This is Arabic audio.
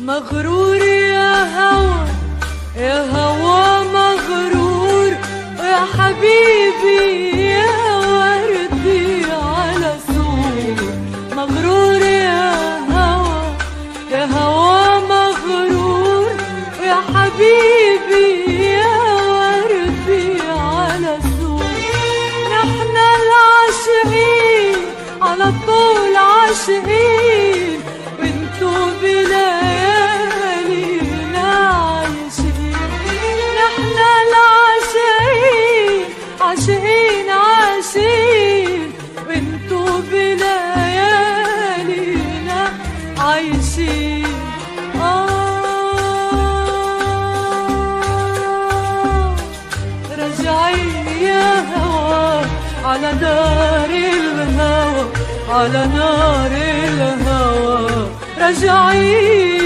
مغرور يا هوى يا هوى مغرور، يا حبيبي يا وردي على سور. مغرور يا هوى يا هوى مغرور، يا حبيبي يا وردي على سور. نحن العاشقين على طول عاشقين، وانتو بليالينا عايشين. نحن العاشقين عاشقين عاشقين، وانتو بليالينا عايشين. راجعين يا هوى على نار الهوى، على نار الهوى راجعين.